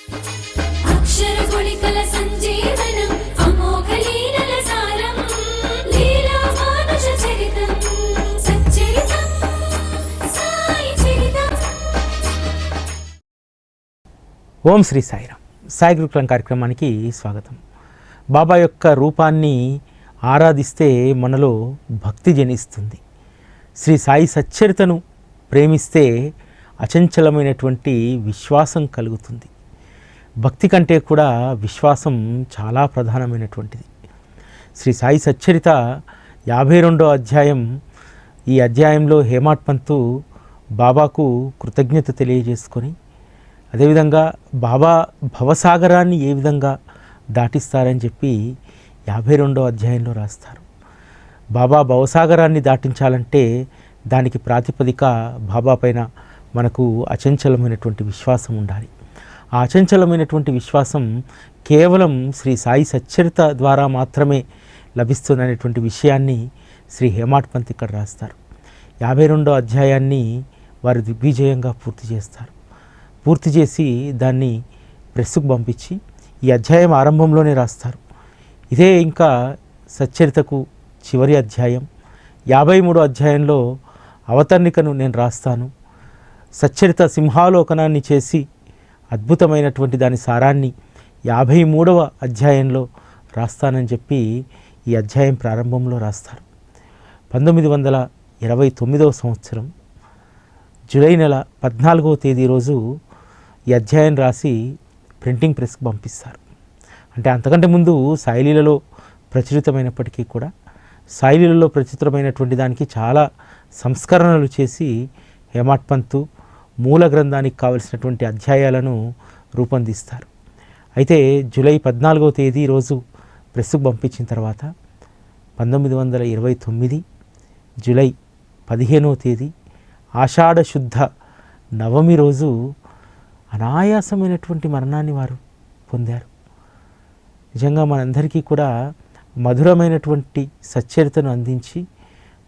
అక్షర గుళికల సంజీవనం అమోఘ లీలల సారం లీలా మానుష చరితం సచ్చరితం సాయి చరితం. ఓం శ్రీ సాయిరామ్. సాయి గురుకులం కార్యక్రమానికి స్వాగతం. బాబా యొక్క రూపాన్ని ఆరాధిస్తే మనలో భక్తి జనిస్తుంది. శ్రీ సాయి సచ్చరితను ప్రేమిస్తే అచంచలమైనటువంటి విశ్వాసం కలుగుతుంది. భక్తి కంటే కూడా విశ్వాసం చాలా ప్రధానమైనటువంటిది. శ్రీ సాయి సచ్చరిత 52వ అధ్యాయం. ఈ అధ్యాయంలో హేమాడ్ పంతు బాబాకు కృతజ్ఞత తెలియజేసుకొని, అదేవిధంగా బాబా భవసాగరాన్ని ఏ విధంగా దాటిస్తారని చెప్పి 52వ అధ్యాయంలో రాస్తారు. బాబా భవసాగరాన్ని దాటించాలంటే దానికి ప్రాతిపదిక బాబా పైన మనకు అచంచలమైనటువంటి విశ్వాసం ఉండాలి. ఆ అచంచలమైనటువంటి విశ్వాసం కేవలం శ్రీ సాయి సచ్చరిత ద్వారా మాత్రమే లభిస్తుందనేటువంటి విషయాన్ని శ్రీ హేమాడ్ పంత్ ఇక్కడ రాస్తారు. 52వ అధ్యాయాన్ని వారు దిగ్విజయంగా పూర్తి చేస్తారు. పూర్తి చేసి దాన్ని ప్రెస్సుకు పంపించి ఈ అధ్యాయం ఆరంభంలోనే రాస్తారు. ఇదే ఇంకా సచ్చరితకు చివరి అధ్యాయం. 53వ అధ్యాయంలో అవతరణికను నేను రాస్తాను, సచ్చరిత సింహాలోకనాన్ని చేసి అద్భుతమైనటువంటి దాని సారాన్ని 53వ అధ్యాయంలో రాస్తానని చెప్పి ఈ అధ్యాయం ప్రారంభంలో రాస్తారు. 1929వ సంవత్సరం జూలై నెల 14వ తేదీ రోజు ఈ అధ్యాయం రాసి ప్రింటింగ్ ప్రెస్కి పంపిస్తారు. అంటే అంతకంటే ముందు సాయిలీలలో ప్రచురితమైనప్పటికీ కూడా సాయిలీలలో ప్రచురితమైనటువంటి దానికి చాలా సంస్కరణలు చేసి హేమాడ్ పంతు మూల గ్రంథానికి కావలసినటువంటి అధ్యాయాలను రూపొందిస్తారు. అయితే జూలై 14వ తేదీ రోజు ప్రెస్సుకు పంపించిన తర్వాత 1929 జూలై 15వ తేదీ ఆషాఢ శుద్ధ నవమి రోజు అనాయాసమైనటువంటి మరణాన్ని వారు పొందారు. నిజంగా మనందరికీ కూడా మధురమైనటువంటి సచ్చరితను అందించి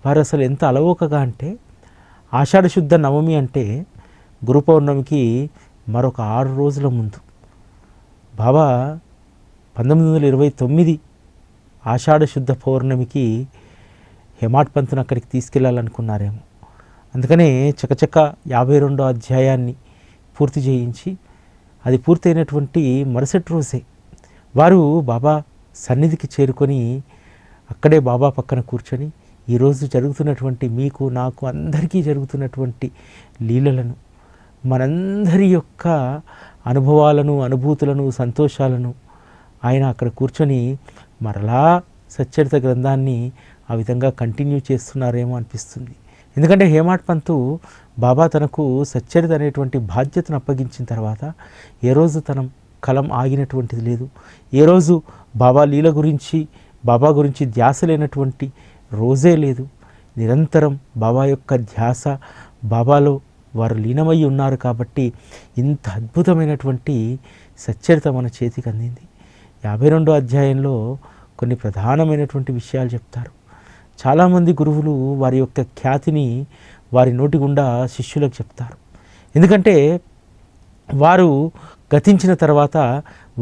వారు అసలు ఎంత అలవోకగా అంటే, ఆషాఢ శుద్ధ నవమి అంటే గురు పౌర్ణమికి మరొక 6 రోజుల ముందు బాబా 1929 ఆషాఢ శుద్ధ పౌర్ణమికి హేమాడ్ పంతును అక్కడికి తీసుకెళ్లాలనుకున్నారేమో. అందుకనే చకచక 52వ అధ్యాయాన్ని పూర్తి చేయించి అది పూర్తయినటువంటి మరుసటి రోజే వారు బాబా సన్నిధికి చేరుకొని అక్కడే బాబా పక్కన కూర్చొని ఈరోజు జరుగుతున్నటువంటి మీకు నాకు అందరికీ జరుగుతున్నటువంటి లీలలను, మనందరి యొక్క అనుభవాలను, అనుభూతులను, సంతోషాలను ఆయన అక్కడ కూర్చొని మరలా సచ్చరిత గ్రంథాన్ని ఆ విధంగా కంటిన్యూ చేస్తున్నారేమో అనిపిస్తుంది. ఎందుకంటే హేమాడ్ పంతు బాబా తనకు సచ్చరిత అనేటువంటి బాధ్యతను అప్పగించిన తర్వాత ఏ రోజు తన కలం ఆగినటువంటిది లేదు. ఏ రోజు బాబా లీల గురించి, బాబా గురించి ధ్యాస లేనటువంటి రోజే లేదు. నిరంతరం బాబా యొక్క ధ్యాస, బాబాలో వారు లీనమై ఉన్నారు. కాబట్టి ఇంత అద్భుతమైనటువంటి సచ్చరిత మన చేతికి అందింది. 52వ అధ్యాయంలో కొన్ని ప్రధానమైనటువంటి విషయాలు చెప్తారు. చాలామంది గురువులు వారి యొక్క ఖ్యాతిని వారి నోటి గుండా శిష్యులకు చెప్తారు. ఎందుకంటే వారు గతించిన తర్వాత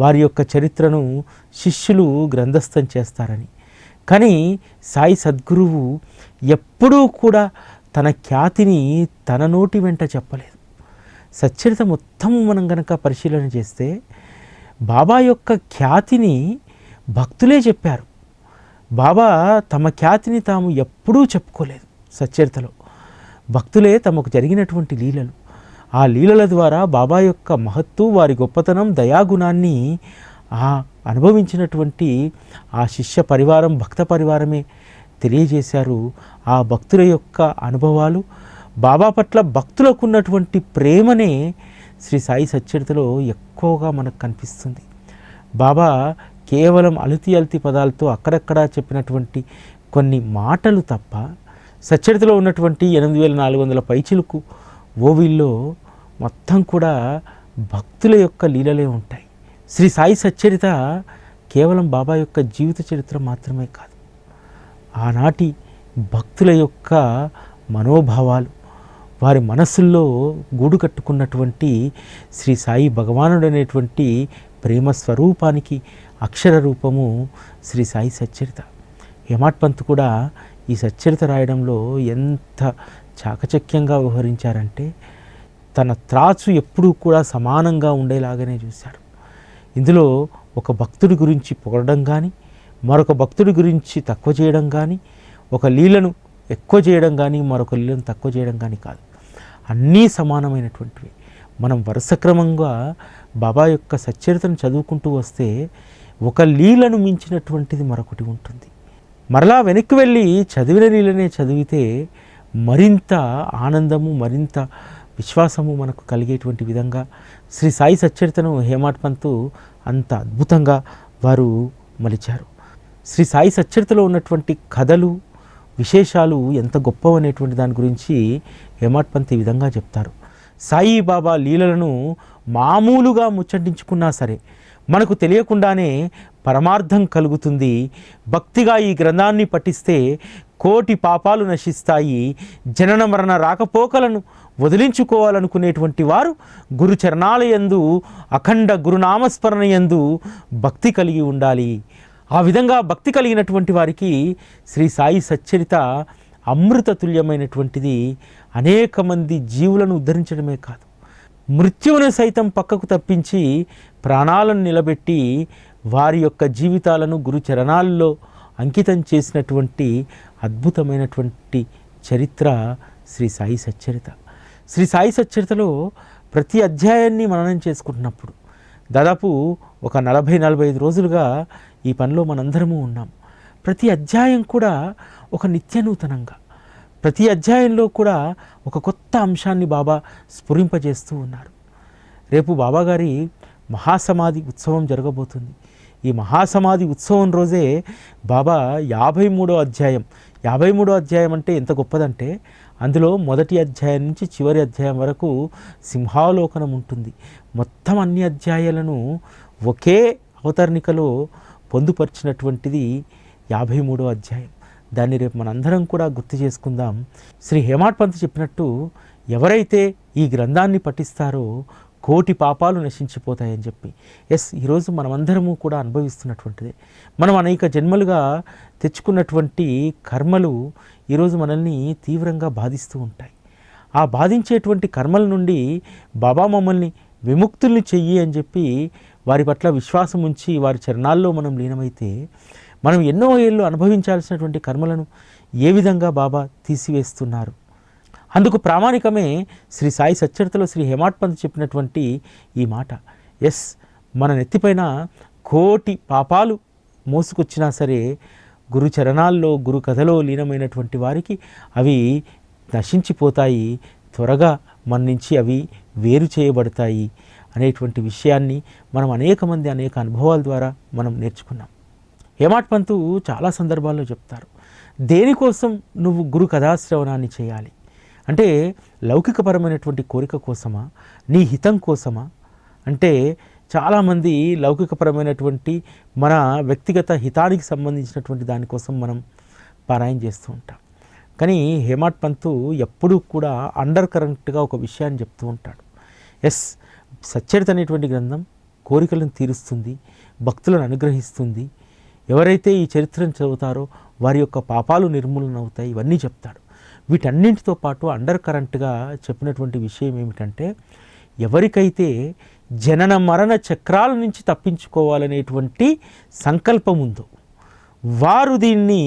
వారి యొక్క చరిత్రను శిష్యులు గ్రంథస్థం చేస్తారని. కానీ సాయి సద్గురువు ఎప్పుడూ కూడా తన ఖ్యాతిని తన నోటి వెంట చెప్పలేదు. సచ్చరిత మొత్తం మనం గనక పరిశీలన చేస్తే బాబా యొక్క ఖ్యాతిని భక్తులే చెప్పారు. బాబా తమ ఖ్యాతిని తాము ఎప్పుడూ చెప్పుకోలేదు. సచ్చరితలో భక్తులే తమకు జరిగినటువంటి లీలలు, ఆ లీలల ద్వారా బాబా యొక్క మహత్తు, వారి గొప్పతనం, దయాగుణాన్ని అనుభవించినటువంటి ఆ శిష్య పరివారం, భక్త పరివారమే తెలియజేశారు. ఆ భక్తుల యొక్క అనుభవాలు, బాబా పట్ల భక్తులకు ఉన్నటువంటి ప్రేమనే శ్రీ సాయి సచ్చరితలో ఎక్కువగా మనకు కనిపిస్తుంది. బాబా కేవలం అలుతి పదాలతో అక్కడక్కడ చెప్పినటువంటి కొన్ని మాటలు తప్ప సచ్చరితలో ఉన్నటువంటి 8400 పైచిలకు ఓవిల్లో మొత్తం కూడా భక్తుల యొక్క లీలలే ఉంటాయి. శ్రీ సాయి సచ్చరిత కేవలం బాబా యొక్క జీవిత చరిత్ర మాత్రమే కాదు, ఆనాటి భక్తుల యొక్క మనోభావాలు, వారి మనస్సుల్లో గూడు కట్టుకున్నటువంటి శ్రీ సాయి భగవానుడు అనేటువంటి ప్రేమ స్వరూపానికి అక్షర రూపము శ్రీ సాయి సచ్చరిత. హేమాడ్ పంత్ కూడా ఈ సచ్చరిత రాయడంలో ఎంత చాకచక్యంగా వ్యవహరించారంటే తన త్రాసు ఎప్పుడూ కూడా సమానంగా ఉండేలాగానే చూశారు. ఇందులో ఒక భక్తుడి గురించి పొగడడం కానీ, మరొక భక్తుడి గురించి తక్కువ చేయడం కానీ, ఒక లీలను ఎక్కువ చేయడం కానీ, మరొక లీలను తక్కువ చేయడం కానీ కాదు. అన్నీ సమానమైనటువంటివి. మనం వరుసక్రమంగా బాబా యొక్క సచ్చరితను చదువుకుంటూ వస్తే ఒక లీలను మించినటువంటిది మరొకటి ఉంటుంది. మరలా వెనక్కి వెళ్ళి చదివిన లీలనే చదివితే మరింత ఆనందము, మరింత విశ్వాసము మనకు కలిగేటువంటి విధంగా శ్రీ సాయి సచ్చరితను హేమాడ్ పంత్ అంత అద్భుతంగా వారు మలిచారు. శ్రీ సాయి సచ్చరితలో ఉన్నటువంటి కథలు, విశేషాలు ఎంత గొప్పవనేటువంటి దాని గురించి హేమాడ్ పంత్ ఈ విధంగా చెప్తారు. సాయిబాబా లీలలను మామూలుగా ముచ్చటించుకున్నా సరే మనకు తెలియకుండానే పరమార్థం కలుగుతుంది. భక్తిగా ఈ గ్రంథాన్ని పఠిస్తే కోటి పాపాలు నశిస్తాయి. జనన మరణ రాకపోకలను వదిలించుకోవాలనుకునేటువంటి వారు గురు చరణాలయందు అఖండ గురునామస్మరణ యందు భక్తి కలిగి ఉండాలి. ఆ విధంగా భక్తి కలిగినటువంటి వారికి శ్రీ సాయి సచ్చరిత అమృత తుల్యమైనటువంటిది. అనేక మంది జీవులను ఉద్ధరించడమే కాదు, మృత్యువును సైతం పక్కకు తప్పించి ప్రాణాలను నిలబెట్టి వారి యొక్క జీవితాలను గురు చరణాల్లో అంకితం చేసినటువంటి అద్భుతమైనటువంటి చరిత్ర శ్రీ సాయి సచ్చరిత. శ్రీ సాయి సచ్చరితలో ప్రతి అధ్యాయాన్ని మననం చేసుకుంటున్నప్పుడు దాదాపు ఒక 40-45 రోజులుగా ఈ పనిలో మనందరము ఉన్నాం. ప్రతి అధ్యాయం కూడా ఒక నిత్యనూతనంగా, ప్రతి అధ్యాయంలో కూడా ఒక కొత్త అంశాన్ని బాబా స్ఫురింపజేస్తూ ఉన్నారు. రేపు బాబాగారి మహాసమాధి ఉత్సవం జరగబోతుంది. ఈ మహాసమాధి ఉత్సవం రోజే బాబా 53వ అధ్యాయం 53వ అధ్యాయం అంటే ఎంత గొప్పదంటే అందులో మొదటి అధ్యాయం నుంచి చివరి అధ్యాయం వరకు సింహావలోకనం ఉంటుంది. మొత్తం అన్ని అధ్యాయాలను ఒకే అవతరణికలో పొందుపరిచినటువంటిది 53వ అధ్యాయం. దాన్ని రేపు మనందరం కూడా గుర్తు చేసుకుందాం. శ్రీ హేమాడ్ పంత్ చెప్పినట్టు ఎవరైతే ఈ గ్రంథాన్ని పఠిస్తారో కోటి పాపాలు నశించిపోతాయని చెప్పి. ఈరోజు మనమందరము కూడా అనుభవిస్తున్నటువంటిదే. మనం అనేక జన్మలుగా తెచ్చుకున్నటువంటి కర్మలు ఈరోజు మనల్ని తీవ్రంగా బాధిస్తూ ఉంటాయి. ఆ బాధించేటువంటి కర్మల నుండి బాబా మమ్మల్ని విముక్తుల్ని చెయ్యి అని చెప్పి వారి పట్ల విశ్వాసం ఉంచి వారి చరణాల్లో మనం లీనమైతే మనం ఎన్నో ఏళ్ళు అనుభవించాల్సినటువంటి కర్మలను ఏ విధంగా బాబా తీసివేస్తున్నారు. అందుకు ప్రామాణికమే శ్రీ సాయి సచ్చరితలో శ్రీ హేమాడ్ పంత్ చెప్పినటువంటి ఈ మాట. మన నెత్తిపైన కోటి పాపాలు మోసుకొచ్చినా సరే గురు చరణాల్లో, గురు కథలో లీనమైనటువంటి వారికి అవి నశించిపోతాయి, త్వరగా మన నుంచి అవి వేరు చేయబడతాయి అనేటువంటి విషయాన్ని మనం అనేక అనుభవాల ద్వారా మనం నేర్చుకున్నాం. హేమాడ్ పంత్ చాలా సందర్భాల్లో చెప్తారు, దేనికోసం నువ్వు గురు కథాశ్రవణాన్ని చేయాలి అంటే లౌకికపరమైనటువంటి కోరిక కోసమా, నీ హితం కోసమా అంటే చాలామంది లౌకికపరమైనటువంటి మన వ్యక్తిగత హితానికి సంబంధించినటువంటి దానికోసం మనం పారాయణ చేస్తూ ఉంటాం. కానీ హేమాడ్ పంత్ ఎప్పుడూ కూడా అండర్ కరెంట్గా ఒక విషయాన్ని చెప్తూ ఉంటాడు. సచ్చరిత అనేటువంటి గ్రంథం కోరికలను తీరుస్తుంది, భక్తులను అనుగ్రహిస్తుంది. ఎవరైతే ఈ చరిత్రను చదువుతారో వారి యొక్క పాపాలు నిర్మూలన అవుతాయి. ఇవన్నీ చెప్తాడు. వీటన్నింటితో పాటు అండర్ కరెంట్గా చెప్పినటువంటి విషయం ఏమిటంటే ఎవరికైతే జనన మరణ చక్రాల నుంచి తప్పించుకోవాలనేటువంటి సంకల్పం ఉందో వారు దీన్ని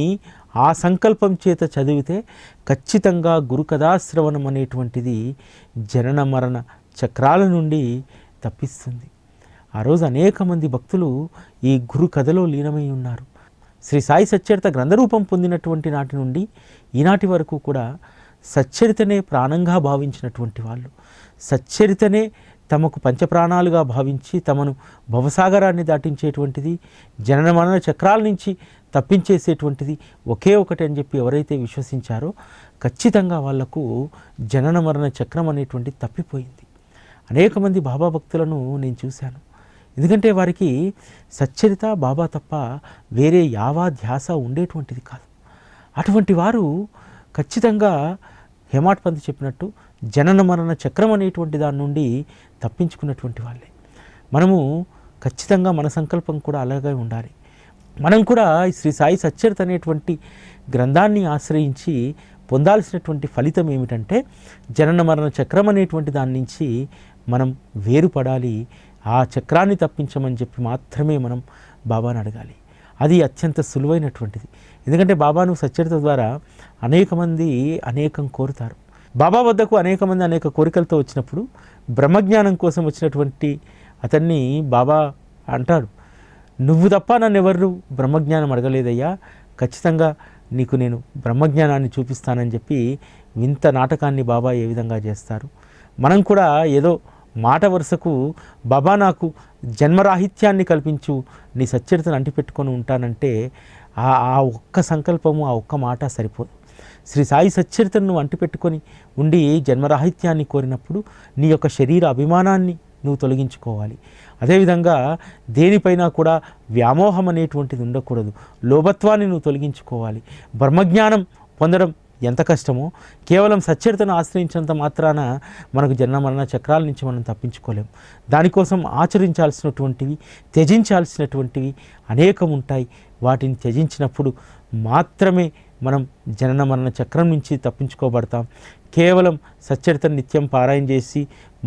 ఆ సంకల్పం చేత చదివితే ఖచ్చితంగా గురు కథాశ్రవణం అనేటువంటిది జనన మరణ చక్రాల నుండి తప్పిస్తుంది. ఆ రోజు అనేక మంది భక్తులు ఈ గురు కథలో లీనమై ఉన్నారు. శ్రీ సాయి సచ్చరిత గ్రంథరూపం పొందినటువంటి నాటి నుండి ఈనాటి వరకు కూడా సచ్చరితనే ప్రాణంగా భావించినటువంటి వాళ్ళు, సచ్చరితనే తమకు పంచప్రాణాలుగా భావించి తమను భవసాగరాన్ని దాటించేటువంటిది, జనన మరణ చక్రాల నుంచి తప్పించేసేటువంటిది ఒకే ఒకటి అని చెప్పి ఎవరైతే విశ్వసించారో ఖచ్చితంగా వాళ్లకు జనన మరణ చక్రం అనేటువంటిది తప్పిపోయింది. అనేక మంది బాబా భక్తులను నేను చూశాను. ఎందుకంటే వారికి సచ్చరిత బాబా తప్ప వేరే యావా ధ్యాస ఉండేటువంటిది కాదు. అటువంటి వారు ఖచ్చితంగా హేమాడ్ పంత్ చెప్పినట్టు జనన మరణ చక్రం అనేటువంటి దాని నుండి తప్పించుకున్నటువంటి వాళ్ళే. మనము ఖచ్చితంగా మన సంకల్పం కూడా అలాగే ఉండాలి. మనం కూడా శ్రీ సాయి సచ్చరిత అనేటువంటి గ్రంథాన్ని ఆశ్రయించి పొందాల్సినటువంటి ఫలితం ఏమిటంటే జనన మరణ చక్రం అనేటువంటి దాని నుంచి మనం వేరుపడాలి. ఆ చక్రాన్ని తప్పించమని చెప్పి మాత్రమే మనం బాబాను అడగాలి. అది అత్యంత సులువైనటువంటిది. ఎందుకంటే బాబాను సచ్చరిత ద్వారా అనేక మంది అనేకం కోరుతారు. బాబా వద్దకు అనేక మంది అనేక కోరికలతో వచ్చినప్పుడు బ్రహ్మజ్ఞానం కోసం వచ్చినటువంటి అతన్ని బాబా అంటాడు, నువ్వు తప్ప నన్ను ఎవరు బ్రహ్మజ్ఞానం అడగలేదయ్యా, ఖచ్చితంగా నీకు నేను బ్రహ్మజ్ఞానాన్ని చూపిస్తానని చెప్పి వింత నాటకాన్ని బాబా ఏ విధంగా చేస్తారు. మనం కూడా ఏదో మాట వరుసకు బాబా నాకు జన్మరాహిత్యాన్ని కల్పించు, నీ సచ్చరితను అంటిపెట్టుకొని ఉంటానంటే ఆ ఒక్క సంకల్పము, ఆ ఒక్క మాట సరిపోదు. శ్రీ సాయి సచ్చరితను నువ్వు అంటిపెట్టుకొని ఉండి జన్మరాహిత్యాన్ని కోరినప్పుడు నీ యొక్క శరీర అభిమానాన్ని నువ్వు తొలగించుకోవాలి. అదేవిధంగా దేనిపైన కూడా వ్యామోహం అనేటువంటిది ఉండకూడదు. లోభత్వాన్ని నువ్వు తొలగించుకోవాలి. బ్రహ్మజ్ఞానం పొందడం ఎంత కష్టమో కేవలం సచ్చరితను ఆశ్రయించినంత మాత్రాన మనకు జన్మ మరణ చక్రాల నుంచి మనం తప్పించుకోలేం. దానికోసం ఆచరించాల్సినటువంటివి, త్యజించాల్సినటువంటివి అనేకం ఉంటాయి. వాటిని త్యజించినప్పుడు మాత్రమే మనం జనన మరణ చక్రం నుంచి తప్పించుకోబడతాం. కేవలం సచ్చరితను నిత్యం పారాయణ చేసి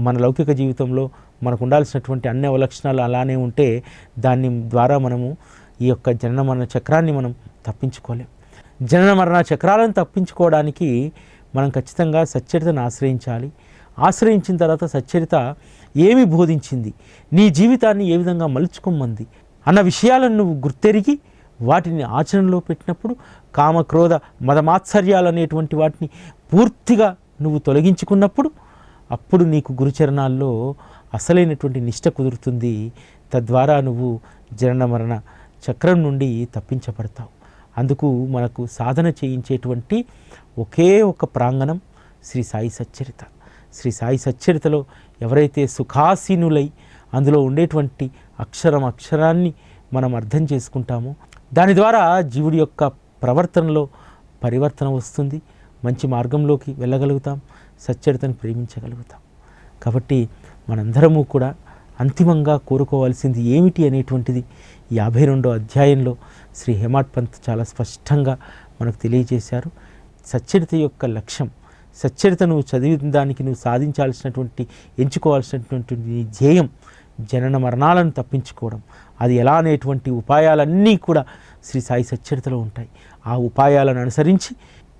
మన లౌకిక జీవితంలో మనకు ఉండాల్సినటువంటి అన్ని అవలక్షణాలు అలానే ఉంటే దాని ద్వారా మనము ఈ యొక్క జనన మరణ చక్రాన్ని మనం తప్పించుకోలేం. జనన మరణ చక్రాలను తప్పించుకోవడానికి మనం ఖచ్చితంగా సచ్చరితను ఆశ్రయించాలి. ఆశ్రయించిన తర్వాత సచ్చరిత ఏమి బోధించింది, నీ జీవితాన్ని ఏ విధంగా మలుచుకోమంది అన్న విషయాలను నువ్వు గుర్తెరిగి వాటిని ఆచరణలో పెట్టినప్పుడు కామక్రోధ మదమాత్సర్యాలు అనేటువంటి వాటిని పూర్తిగా నువ్వు తొలగించుకున్నప్పుడు అప్పుడు నీకు గురుచరణాల్లో అసలైనటువంటి నిష్ట కుదురుతుంది. తద్వారా నువ్వు జనన మరణ చక్రం నుండి తప్పించబడతావు. అందుకు మనకు సాధన చేయించేటువంటి ఒకే ఒక ప్రాంగణం శ్రీ సాయి సచ్చరిత. శ్రీ సాయి సచ్చరితలో ఎవరైతే సుఖాసీనులై అందులో ఉండేటువంటి అక్షరాన్ని మనం అర్థం చేసుకుంటామో దాని ద్వారా జీవుడి యొక్క ప్రవర్తనలో పరివర్తన వస్తుంది. మంచి మార్గంలోకి వెళ్ళగలుగుతాం, సచ్చరితను ప్రేమించగలుగుతాం. కాబట్టి మనందరము కూడా అంతిమంగా కోరుకోవాల్సింది ఏమిటి అనేటువంటిది 52వ అధ్యాయంలో శ్రీ హేమాడ్ పంత్ చాలా స్పష్టంగా మనకు తెలియజేశారు. సచ్చరిత యొక్క లక్ష్యం, సచ్చరిత నువ్వు చదివిన దానికి నువ్వు సాధించాల్సినటువంటి ఎంచుకోవాల్సినటువంటి నీ ధ్యేయం జనన మరణాలను తప్పించుకోవడం. అది ఎలా అనేటువంటి ఉపాయాలన్నీ కూడా శ్రీ సాయి సచ్చరితలో ఉంటాయి. ఆ ఉపాయాలను అనుసరించి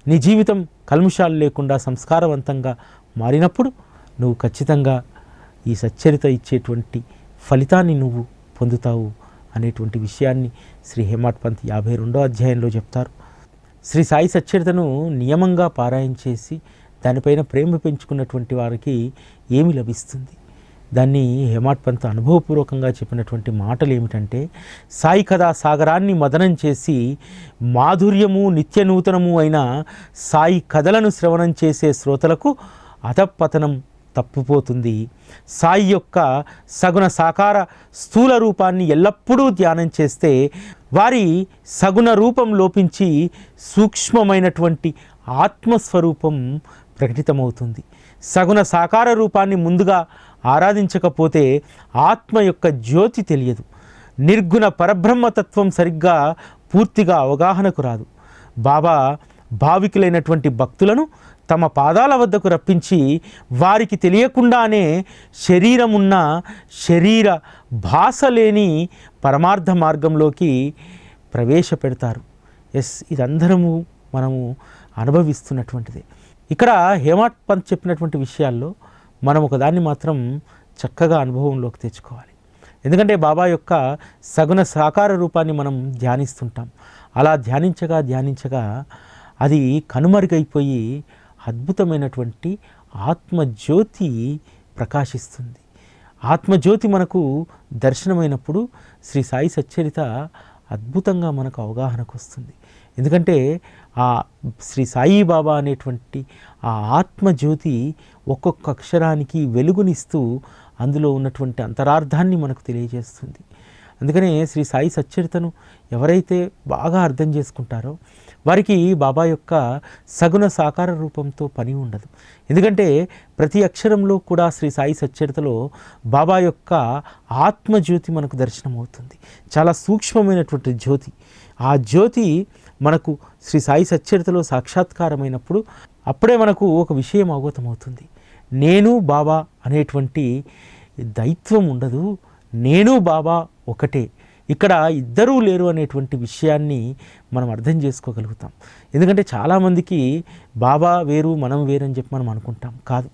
నీ జీవితం కల్ముషాలు లేకుండా సంస్కారవంతంగా మారినప్పుడు నువ్వు ఖచ్చితంగా ఈ సచ్చరిత ఇచ్చేటువంటి ఫలితాన్ని నువ్వు పొందుతావు అనేటువంటి విషయాన్ని శ్రీ హేమాడ్ పంత్ 52వ అధ్యాయంలో చెప్తారు. శ్రీ సాయి సచ్చరితను నియమంగా పారాయణ చేసి దానిపైన ప్రేమ పెంచుకున్నటువంటి వారికి ఏమి లభిస్తుంది? దాన్ని హేమాడ్ పంత్ అనుభవపూర్వకంగా చెప్పినటువంటి మాటలు ఏమిటంటే, సాయి కథా సాగరాన్ని మదనం చేసి మాధుర్యము నిత్య నూతనము అయిన సాయి కథలను శ్రవణం చేసే శ్రోతలకు అధపతనం తప్పిపోతుంది. సాయి యొక్క సగుణ సాకార స్థూల రూపాన్ని ఎల్లప్పుడూ ధ్యానం చేస్తే వారి సగుణ రూపం లోపించి సూక్ష్మమైనటువంటి ఆత్మస్వరూపం ప్రకటితమవుతుంది. సగుణ సాకార రూపాన్ని ముందుగా ఆరాధించకపోతే ఆత్మ యొక్క జ్యోతి తెలియదు. నిర్గుణ పరబ్రహ్మతత్వం సరిగ్గా పూర్తిగా అవగాహనకు రాదు. బాబా భావికులైనటువంటి భక్తులను తమ పాదాల వద్దకు రప్పించి వారికి తెలియకుండానే శరీరమున్న శరీర భాష లేని పరమార్థ మార్గంలోకి ప్రవేశపెడతారు. ఇదందరము మనము అనుభవిస్తున్నటువంటిదే. ఇక్కడ హేమాడ్ పంత్ చెప్పినటువంటి విషయాల్లో మనం ఒకదాన్ని మాత్రం చక్కగా అనుభవంలోకి తెచ్చుకోవాలి. ఎందుకంటే బాబా యొక్క సగుణ సాకార రూపాన్ని మనం ధ్యానిస్తుంటాం. అలా ధ్యానించగా అది కనుమరుగైపోయి అద్భుతమైనటువంటి ఆత్మజ్యోతి ప్రకాశిస్తుంది. ఆత్మజ్యోతి మనకు దర్శనమైనప్పుడు శ్రీ సాయి సచ్చరిత అద్భుతంగా మనకు అవగాహనకు వస్తుంది. ఎందుకంటే ఆ శ్రీ సాయి బాబా అనేటువంటి ఆ ఆత్మజ్యోతి ఒక్కొక్క అక్షరానికి వెలుగునిస్తూ అందులో ఉన్నటువంటి అంతరార్థాన్ని మనకు తెలియజేస్తుంది. అందుకనే శ్రీ సాయి సచ్చరితను ఎవరైతే బాగా అర్థం చేసుకుంటారో వారికి బాబా యొక్క సగుణ సాకార రూపంతో పని ఉండదు. ఎందుకంటే ప్రతి అక్షరంలో కూడా శ్రీ సాయి సచ్చరితలో బాబా యొక్క ఆత్మజ్యోతి మనకు దర్శనం అవుతుంది. చాలా సూక్ష్మమైనటువంటి జ్యోతి. ఆ జ్యోతి మనకు శ్రీ సాయి సచ్చరితలో సాక్షాత్కారమైనప్పుడు అప్పుడే మనకు ఒక విషయం అవగతమవుతుంది. నేను బాబా అనేటువంటి దైత్వం ఉండదు, నేను బాబా ఒకటే, ఇక్కడ ఇద్దరూ లేరు అనేటువంటి విషయాన్ని మనం అర్థం చేసుకోగలుగుతాం. ఎందుకంటే చాలామందికి బాబా వేరు మనం వేరు అని చెప్పి మనం అనుకుంటాం. కాదు,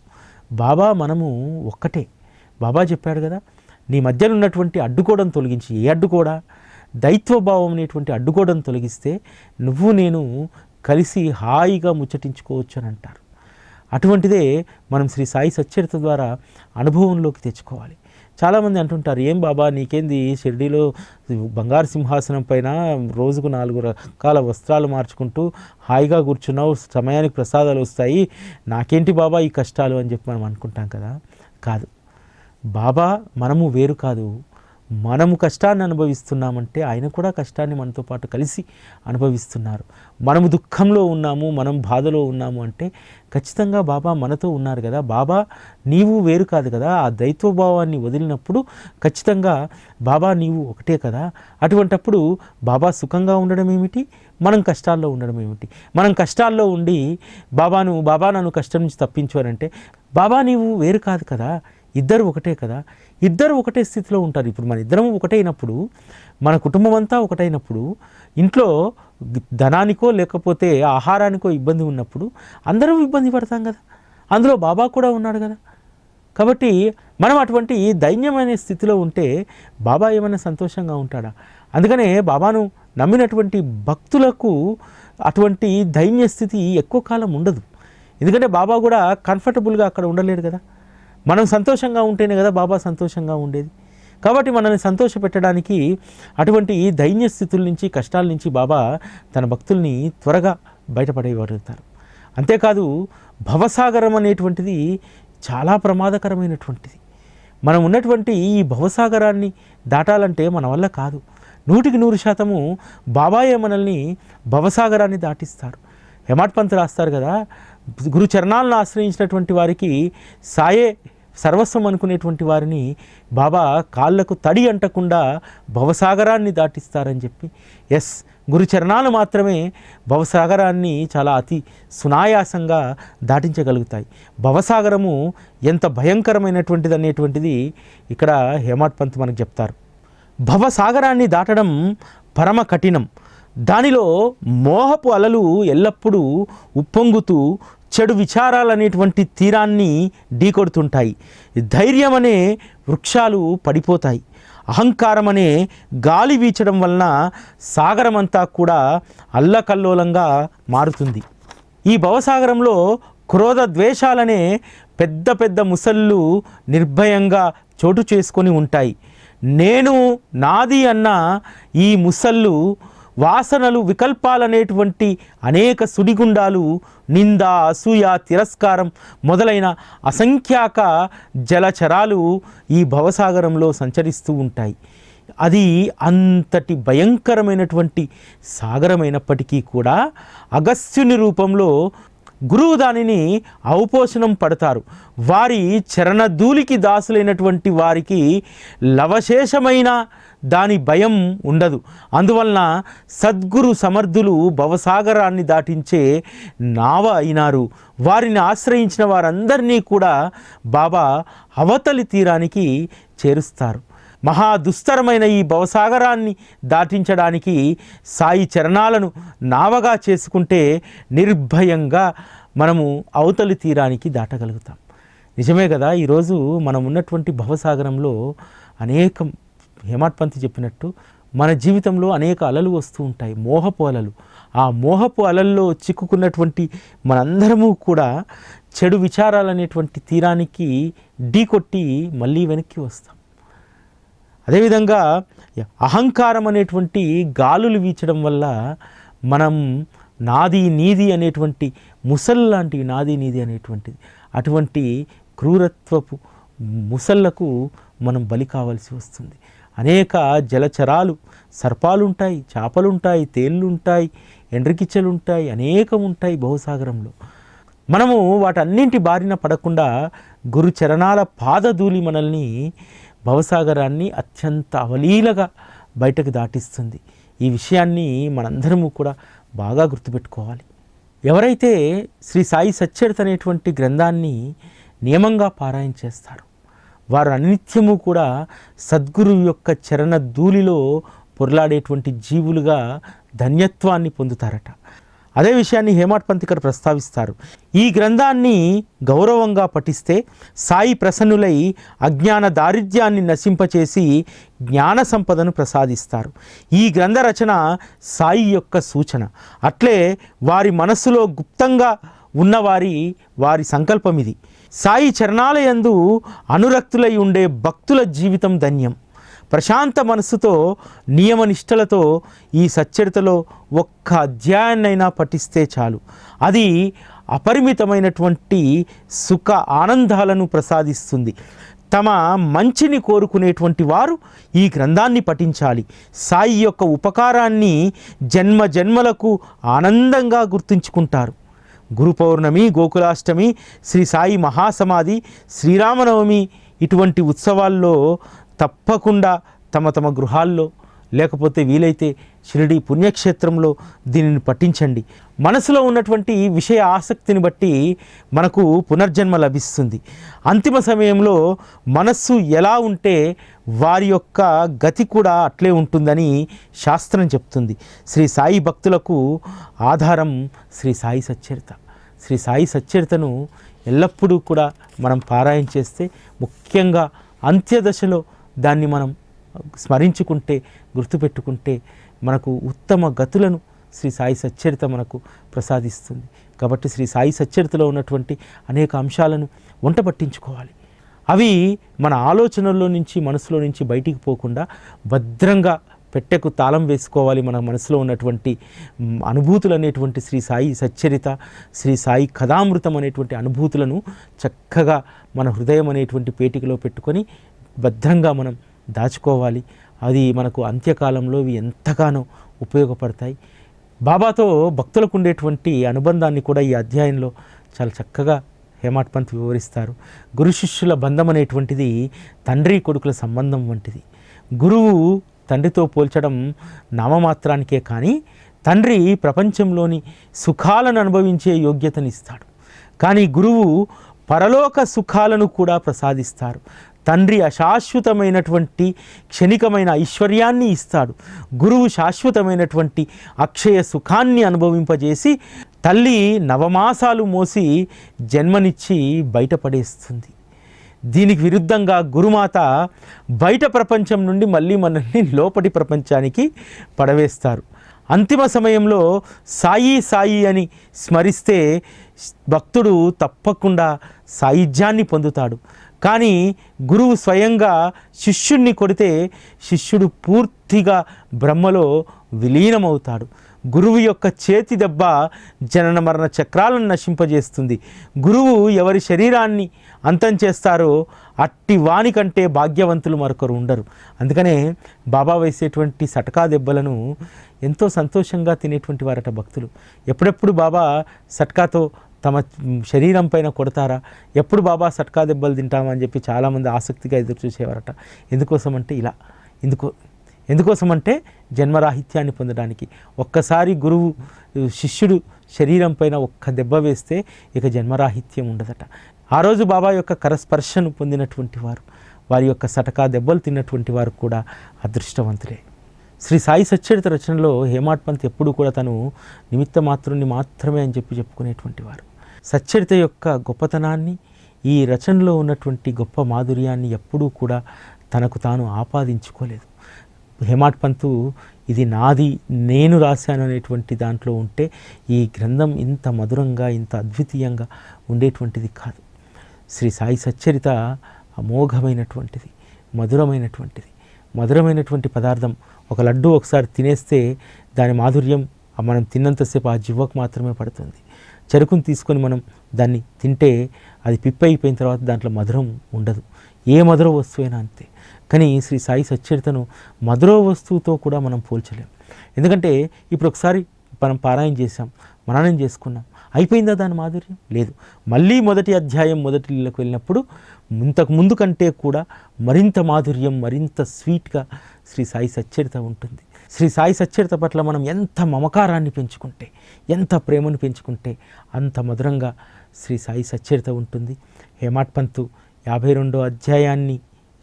బాబా మనము ఒక్కటే. బాబా చెప్పాడు కదా, నీ మధ్యలో ఉన్నటువంటి అడ్డుకోవడం తొలగించి, ఏ అడ్డుకోడా, దైత్వభావం అనేటువంటి అడ్డుకోవడం తొలగిస్తే నువ్వు నేను కలిసి హాయిగా ముచ్చటించుకోవచ్చు అని అంటారు. అటువంటిదే మనం శ్రీ సాయి సచ్చరిత ద్వారా అనుభవంలోకి తెచ్చుకోవాలి. చాలామంది అంటుంటారు, ఏం బాబా నీకేంది షిర్డీలో బంగారు సింహాసనం పైన రోజుకు 4 రకాల వస్త్రాలు మార్చుకుంటూ హాయిగా కూర్చున్నావు, సమయానికి ప్రసాదాలు వస్తాయి, నాకేంటి బాబా ఈ కష్టాలు అని చెప్పి మనం అనుకుంటాం కదా. కాదు, బాబా మనము వేరు కాదు. మనము కష్టాన్ని అనుభవిస్తున్నామంటే ఆయన కూడా కష్టాన్ని మనతో పాటు కలిసి అనుభవిస్తున్నారు. మనము దుఃఖంలో ఉన్నాము, మనం బాధలో ఉన్నాము అంటే ఖచ్చితంగా బాబా మనతో ఉన్నారు కదా. బాబా నీవు వేరు కాదు కదా. ఆ దైత్వభావాన్ని వదిలినప్పుడు ఖచ్చితంగా బాబా నీవు ఒకటే కదా. అటువంటప్పుడు బాబా సుఖంగా ఉండడం ఏమిటి, మనం కష్టాల్లో ఉండడం ఏమిటి? మనం కష్టాల్లో ఉండి బాబా నన్ను కష్టం నుంచి తప్పించు అని అంటే బాబా నీవు వేరు కాదు కదా, ఇద్దరు ఒకటే కదా. ఇద్దరు ఒకటే స్థితిలో ఉంటారు. ఇప్పుడు మన ఇద్దరం ఒకటైనప్పుడు, మన కుటుంబం అంతా ఒకటైనప్పుడు, ఇంట్లో ధనానికో లేకపోతే ఆహారానికో ఇబ్బంది ఉన్నప్పుడు అందరం ఇబ్బంది పడతాం కదా. అందులో బాబా కూడా ఉన్నాడు కదా. కాబట్టి మనం అటువంటి దైన్యమైన స్థితిలో ఉంటే బాబా ఏమైనా సంతోషంగా ఉంటాడా? అందుకనే బాబాను నమ్మినటువంటి భక్తులకు అటువంటి దైన్య స్థితి ఎక్కువ కాలం ఉండదు. ఎందుకంటే బాబా కూడా కంఫర్టబుల్గా అక్కడ ఉండలేడు కదా. మనం సంతోషంగా ఉంటేనే కదా బాబా సంతోషంగా ఉండేది. కాబట్టి మనల్ని సంతోషపెట్టడానికి అటువంటి దైన్య స్థితుల నుంచి, కష్టాల నుంచి బాబా తన భక్తుల్ని త్వరగా బయటపడేయగలుగుతారు. అంతేకాదు, భవసాగరం అనేటువంటిది చాలా ప్రమాదకరమైనటువంటిది. మనం ఉన్నటువంటి ఈ భవసాగరాన్ని దాటాలంటే మన వల్ల కాదు. 100% బాబాయే మనల్ని భవసాగరాన్ని దాటిస్తారు. హేమాడ్ పంత్ రాస్తారు కదా, గురు చరణాలను ఆశ్రయించినటువంటి వారికి సాయే సర్వస్వం అనుకునేటువంటి వారిని బాబా కాళ్ళకు తడి అంటకుండా భవసాగరాన్ని దాటిస్తారని చెప్పి. ఎస్, గురుచరణాలు మాత్రమే భవసాగరాన్ని చాలా అతి సునాయాసంగా దాటించగలుగుతాయి. భవసాగరము ఎంత భయంకరమైనటువంటిది అనేటువంటిది ఇక్కడ హేమాడ్ పంత్ మనకు చెప్తారు. భవసాగరాన్ని దాటడం పరమ కఠినం. దానిలో మోహపు అలలు ఎల్లప్పుడూ ఉప్పొంగుతూ చెడు విచారాలనేటువంటి తీరాన్ని ఢీకొడుతుంటాయి. ధైర్యం అనే వృక్షాలు పడిపోతాయి. అహంకారం అనే గాలి వీచడం వలన సాగరమంతా కూడా అల్లకల్లోలంగా మారుతుంది. ఈ భవసాగరంలో క్రోధ ద్వేషాలనే పెద్ద పెద్ద ముసళ్ళు నిర్భయంగా చోటు చేసుకొని ఉంటాయి. నేను నాది అన్న ఈ ముసళ్ళు వాసనలు, వికల్పాలనేటువంటి అనేక సుడిగుండాలు, నింద, అసూయ, తిరస్కారం మొదలైన అసంఖ్యాక జలచరాలు ఈ భవసాగరంలో సంచరిస్తూ ఉంటాయి. అది అంతటి భయంకరమైనటువంటి సాగరమైనప్పటికీ కూడా అగస్త్యుని రూపంలో గురువు దానిని ఔపోషణం పడతారు. వారి చరణధూళికి దాసులైనటువంటి వారికి లవశేషమైన దాని భయం ఉండదు. అందువలన సద్గురు సమర్థులు భవసాగరాన్ని దాటించే నావ అయినారు. వారిని ఆశ్రయించిన వారందరినీ కూడా బాబా అవతలి తీరానికి చేరుస్తారు. మహా దుస్తరమైన ఈ భవసాగరాన్ని దాటించడానికి సాయి చరణాలను నావగా చేసుకుంటే నిర్భయంగా మనము అవతలి తీరానికి దాటగలుగుతాం. నిజమే కదా. ఈరోజు మనం ఉన్నటువంటి భవసాగరంలో అనేకం, హేమాడ్ పంత్ చెప్పినట్టు మన జీవితంలో అనేక అలలు వస్తూ ఉంటాయి, మోహపు అలలు. ఆ మోహపు అలల్లో చిక్కుకున్నటువంటి మనందరము కూడా చెడు విచారాలనేటువంటి తీరానికి ఢీకొట్టి మళ్ళీ వెనక్కి వస్తాం. అదేవిధంగా అహంకారం అనేటువంటి గాలులు వీచడం వల్ల మనం నాది నీది అనేటువంటి ముసల్ లాంటివి, నాది నీది అనేటువంటిది, అటువంటి క్రూరత్వపు ముసళ్లకు మనం బలి కావాల్సి వస్తుంది. అనేక జలచరాలు, సర్పాలుంటాయి, చేపలుంటాయి, తేళ్ళుంటాయి, ఎండ్రికిచ్చలుంటాయి, అనేకం ఉంటాయి భవసాగరంలో. మనము వాటన్నింటి బారిన పడకుండా గురు చరణాల పాదధూళి మనల్ని, భవసాగరాన్ని అత్యంత అవలీలగా బయటకు దాటిస్తుంది. ఈ విషయాన్ని మనందరము కూడా బాగా గుర్తుపెట్టుకోవాలి. ఎవరైతే శ్రీ సాయి సచ్చరిత అనేటువంటి గ్రంథాన్ని నియమంగా పారాయణ చేస్తారో వారు అనిత్యము కూడా సద్గురువు యొక్క చరణ ధూళిలో పొర్లాడేటువంటి జీవులుగా ధన్యత్వాన్ని పొందుతారట. అదే విషయాన్ని హేమాడ్ పంత్ ఇక్కడ ప్రస్తావిస్తారు. ఈ గ్రంథాన్ని గౌరవంగా పఠిస్తే సాయి ప్రసన్నులై అజ్ఞాన దారిద్ర్యాన్ని నశింపచేసి జ్ఞాన సంపదను ప్రసాదిస్తారు. ఈ గ్రంథ రచన సాయి యొక్క సూచన. అట్లే వారి మనస్సులో గుప్తంగా వారి సంకల్పం ఇది. సాయి చరణాలయందు అనురక్తులై ఉండే భక్తుల జీవితం ధన్యం. ప్రశాంత మనస్సుతో నియమనిష్టలతో ఈ సచ్చరితలో ఒక్క అధ్యాయాన్నైనా పఠిస్తే చాలు. అది అపరిమితమైనటువంటి సుఖ ఆనందాలను ప్రసాదిస్తుంది. తమ మంచిని కోరుకునేటువంటి వారు ఈ గ్రంథాన్ని పఠించాలి. సాయి యొక్క ఉపకారాన్ని జన్మ జన్మలకు ఆనందంగా గుర్తుంచుకుంటారు. గురు పౌర్ణమి, గోకులాష్టమి, శ్రీ సాయి మహాసమాధి, శ్రీరామనవమి ఇటువంటి ఉత్సవాల్లో తప్పకుండా తమ గృహాల్లో లేకపోతే వీలైతే షిరిడి పుణ్యక్షేత్రంలో దీనిని పఠించండి. మనసులో ఉన్నటువంటి విషయ ఆసక్తిని బట్టి మనకు పునర్జన్మ లభిస్తుంది. అంతిమ సమయంలో మనస్సు ఎలా ఉంటే వారి యొక్క గతి కూడా అట్లే ఉంటుందని శాస్త్రం చెప్తుంది. శ్రీ సాయి భక్తులకు ఆధారం శ్రీ సాయి సచ్చరిత. శ్రీ సాయి సచ్చరితను ఎల్లప్పుడూ కూడా మనం పారాయణ చేస్తే, ముఖ్యంగా అంత్యదశలో దాన్ని మనం స్మరించుకుంటే, గుర్తుపెట్టుకుంటే మనకు ఉత్తమ గతులను శ్రీ సాయి సచ్చరిత మనకు ప్రసాదిస్తుంది. కాబట్టి శ్రీ సాయి సచ్చరితలో ఉన్నటువంటి అనేక అంశాలను వంట పట్టించుకోవాలి. అవి మన ఆలోచనల్లో నుంచి, మనసులో నుంచి బయటికి పోకుండా భద్రంగా పెట్టెకు తాళం వేసుకోవాలి. మన మనసులో ఉన్నటువంటి అనుభూతులు అనేటువంటి శ్రీ సాయి సచ్చరిత, శ్రీ సాయి కథామృతం అనేటువంటి అనుభూతులను చక్కగా మన హృదయం అనేటువంటి పేటికలో పెట్టుకొని భద్రంగా మనం దాచుకోవాలి. అది మనకు అంత్యకాలంలో ఇవి ఎంతగానో ఉపయోగపడతాయి. బాబాతో భక్తులకు ఉండేటువంటి అనుబంధాన్ని కూడా ఈ అధ్యాయంలో చాలా చక్కగా హేమాడ్ పంత్ వివరిస్తారు. గురు శిష్యుల బంధం అనేటువంటిది తండ్రి కొడుకుల సంబంధం వంటిది. గురువు తండ్రితో పోల్చడం నామమాత్రానికే, కానీ తండ్రి ప్రపంచంలోని సుఖాలను అనుభవించే యోగ్యతనిస్తాడు. కానీ గురువు పరలోక సుఖాలను కూడా ప్రసాదిస్తారు. తండ్రి అశాశ్వతమైనటువంటి క్షణికమైన ఐశ్వర్యాన్ని ఇస్తాడు. గురువు శాశ్వతమైనటువంటి అక్షయ సుఖాన్ని అనుభవింపజేసి తల్లి నవమాసాలు మోసి జన్మనిచ్చి బయటపడేస్తుంది. దీనికి విరుద్ధంగా గురుమాత బయట ప్రపంచం నుండి మళ్ళీ మనల్ని లోపటి ప్రపంచానికి పడవేస్తారు. అంతిమ సమయంలో సాయి సాయి అని స్మరిస్తే భక్తుడు తప్పకుండా సాయుధ్యాన్ని పొందుతాడు. కానీ గురువు స్వయంగా శిష్యుణ్ణి కొడితే శిష్యుడు పూర్తిగా బ్రహ్మలో విలీనమవుతాడు. గురువు యొక్క చేతి దెబ్బ జనన మరణ చక్రాలను నశింపజేస్తుంది. గురువు ఎవరి శరీరాన్ని అంతం చేస్తారో అట్టి వాని కంటే భాగ్యవంతులు మరొకరు ఉండరు. అందుకనే బాబా వేసేటువంటి సటకా దెబ్బలను ఎంతో సంతోషంగా తినేటువంటి వారట భక్తులు. ఎప్పుడెప్పుడు బాబా సట్కాతో తమ శరీరం పైన కొడతారా, ఎప్పుడు బాబా సట్కా దెబ్బలు తింటామని చెప్పి చాలామంది ఆసక్తిగా ఎదురు చూసేవారట. ఎందుకోసమంటే ఇలా, ఎందుకోసమంటే జన్మరాహిత్యాన్ని పొందడానికి. ఒక్కసారి గురువు శిష్యుడు శరీరం పైన ఒక్క దెబ్బ వేస్తే ఇక జన్మరాహిత్యం ఉండదట. ఆ రోజు బాబా యొక్క కరస్పర్శను పొందినటువంటి వారు, వారి యొక్క సటకా దెబ్బలు తిన్నటువంటి వారు కూడా అదృష్టవంతులే. శ్రీ సాయి సచ్చరిత రచనలో హేమాడ్ పంత్ ఎప్పుడు కూడా తను నిమిత్త మాత్రుని మాత్రమే అని చెప్పుకునేటువంటి వారు. సచ్చరిత యొక్క గొప్పతనాన్ని, ఈ రచనలో ఉన్నటువంటి గొప్ప మాధుర్యాన్ని ఎప్పుడూ కూడా తనకు తాను ఆపాదించుకోలేదు. హేమాడ్ పంత్ ఇది నాది, నేను రాశాను అనేటువంటి దాంట్లో ఉంటే ఈ గ్రంథం ఇంత మధురంగా, ఇంత అద్వితీయంగా ఉండేటువంటిది కాదు. శ్రీ సాయి సచ్చరిత అమోఘమైనటువంటిది, మధురమైనటువంటి పదార్థం. ఒక లడ్డు ఒకసారి తినేస్తే దాని మాధుర్యం మనం తిన్నంతసేపు ఆ జివ్వకు మాత్రమే పడుతుంది. చెరుకుని తీసుకొని మనం దాన్ని తింటే అది పిప్పి అయిపోయిన తర్వాత దాంట్లో మధురం ఉండదు. ఏ మధుర వస్తువైనా అంతే. కానీ శ్రీ సాయి సచ్చరితను మధుర వస్తువుతో కూడా మనం పోల్చలేం. ఎందుకంటే ఇప్పుడు ఒకసారి మనం పారాయణ చేసాం, మననం చేసుకున్నాం, అయిపోయిందా దాని మాధుర్యం? లేదు. మళ్ళీ మొదటి అధ్యాయం మొదటి లీలకు వెళ్ళినప్పుడు ఇంతకు ముందు కంటే కూడా మరింత మాధుర్యం, మరింత స్వీట్గా శ్రీ సాయి సచ్చరిత ఉంటుంది. శ్రీ సాయి సచ్చరిత పట్ల మనం ఎంత మమకారాన్ని పెంచుకుంటే, ఎంత ప్రేమను పెంచుకుంటే అంత మధురంగా శ్రీ సాయి సచ్చరిత ఉంటుంది. హేమాడ్ పంతు 52వ అధ్యాయాన్ని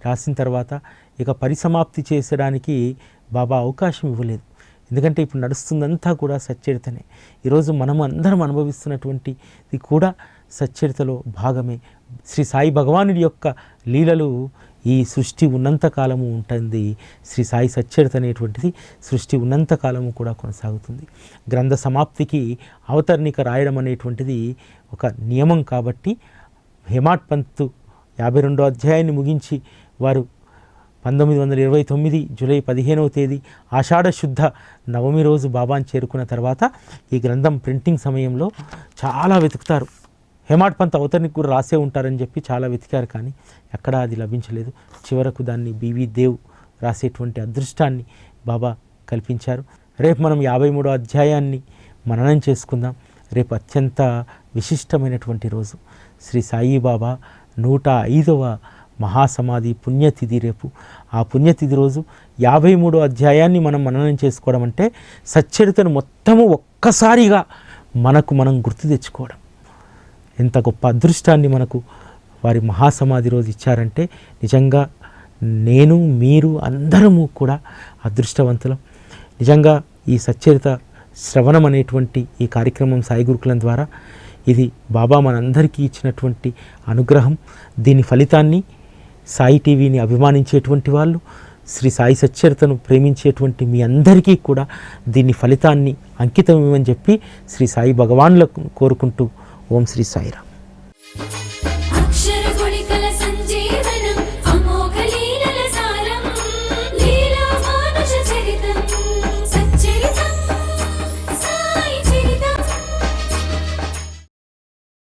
రాసిన తర్వాత ఇక పరిసమాప్తి చేసడానికి బాబా అవకాశం ఇవ్వలేదు. ఎందుకంటే ఇప్పుడు నడుస్తుందంతా కూడా సచ్చరితనే. ఈరోజు మనం అందరం అనుభవిస్తున్నటువంటిది కూడా సచ్చరితలో భాగమే. శ్రీ సాయి భగవానుడి యొక్క లీలలు ఈ సృష్టి ఉన్నంతకాలము ఉంటుంది. శ్రీ సాయి సచ్చరిత అనేటువంటిది సృష్టి ఉన్నంతకాలము కూడా కొనసాగుతుంది. గ్రంథ సమాప్తికి అవతరణిక రాయడం అనేటువంటిది ఒక నియమం కాబట్టి హేమాడ్ పంతు 52వ అధ్యాయాన్ని ముగించి వారు 1929 జూలై 15వ తేదీ ఆషాఢ శుద్ధ నవమి రోజు బాబాని చేరుకున్న తర్వాత ఈ గ్రంథం ప్రింటింగ్ సమయంలో చాలా వెతుకుతారు. హేమాడ్ పంత్ అవతరణికి కూడా రాసే ఉంటారని చెప్పి చాలా వెతికారు, కానీ ఎక్కడా అది లభించలేదు. చివరకు దాన్ని బివి దేవ్ రాసేటువంటి అదృష్టాన్ని బాబా కల్పించారు. రేపు మనం 53వ అధ్యాయాన్ని మననం చేసుకుందాం. రేపు అత్యంత విశిష్టమైనటువంటి రోజు. శ్రీ సాయిబాబా 105వ మహాసమాధి పుణ్యతిథి రేపు. ఆ పుణ్యతిథి రోజు 53వ అధ్యాయాన్ని మనం మననం చేసుకోవడం అంటే సచ్చరితను మొత్తము ఒక్కసారిగా మనం గుర్తు తెచ్చుకోవడం. ఎంత గొప్ప అదృష్టాన్ని మనకు వారి మహాసమాధి రోజు ఇచ్చారంటే నిజంగా నేను, మీరు అందరము కూడా అదృష్టవంతులం. నిజంగా ఈ సచ్చరిత శ్రవణం అనేటువంటి ఈ కార్యక్రమం సాయి గురుకులం ద్వారా ఇది బాబా మనందరికీ ఇచ్చినటువంటి అనుగ్రహం. దీని ఫలితాన్ని సాయి టీవీని అభిమానించేటువంటి వాళ్ళు, శ్రీ సాయి సచ్చరితను ప్రేమించేటువంటి మీ అందరికీ కూడా దీని ఫలితాన్ని అంకితం ఇవ్వని చెప్పి శ్రీ సాయి భగవాన్లకు కోరుకుంటూ ఓం శ్రీ సాయిరామ్.